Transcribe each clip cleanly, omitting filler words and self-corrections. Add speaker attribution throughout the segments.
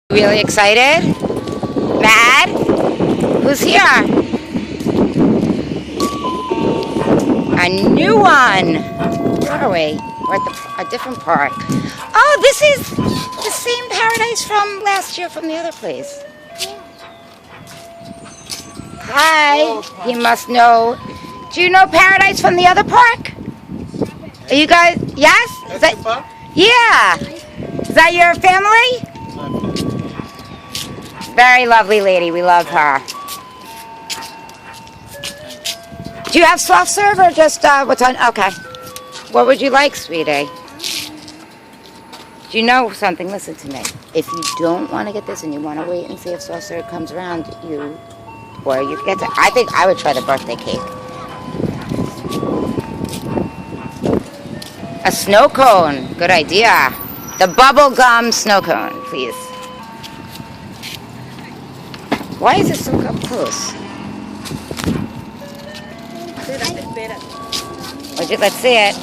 Speaker 1: Really excited? Mad? Who's here? A new one. Where are we? We're at a different park. Oh, this is the same paradise from last year from the other place. Hi. He must know. Do you know Paradise from the other park? Are you guys? Yes? Is that, yeah. Is that your family? Very lovely lady. We love her. Do you have soft serve or just what's on? Okay. What would you like, sweetie? Do you know something? Listen to me. If you don't want to get this and you want to wait and see if soft serve comes around, you get to. I think I would try the birthday cake. A snow cone. Good idea. The bubble gum snow cone, please. Why is it so up close? Let's see it.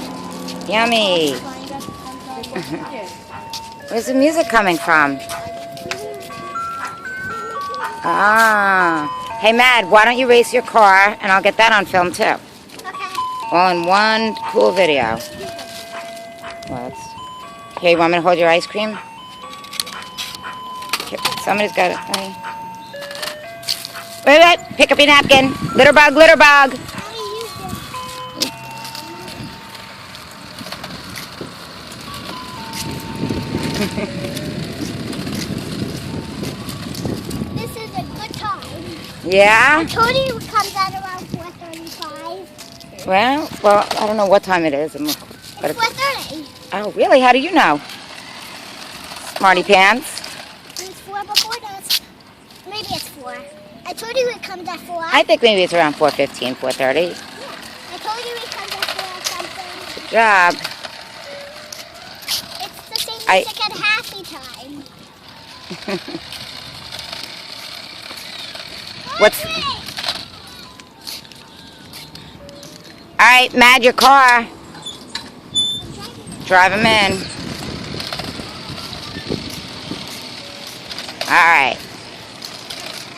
Speaker 1: Yummy. Where's the music coming from? Ah. Hey, Mad, why don't you race your car and I'll get that on film too.
Speaker 2: Okay.
Speaker 1: All in one cool video. Here, you want me to hold your ice cream? Here, somebody's got it. Honey. Wait. Pick up your napkin. Litter bug, litter bug.
Speaker 2: This is a good time.
Speaker 1: Yeah?
Speaker 2: I told you it comes out around 4:35.
Speaker 1: Well, I don't know what time it is.
Speaker 2: It's 4:30.
Speaker 1: Oh, really? How do you know? Smarty pants.
Speaker 2: It's 4 before this. Maybe it's 4. I told you it comes at 4.
Speaker 1: I think maybe it's around 4:15, 4:30.
Speaker 2: Yeah. I told you it comes at 4 or something.
Speaker 1: Good job.
Speaker 2: It's the same music at happy time.
Speaker 1: What's... All right, Mad, your car. Drive him in. All right.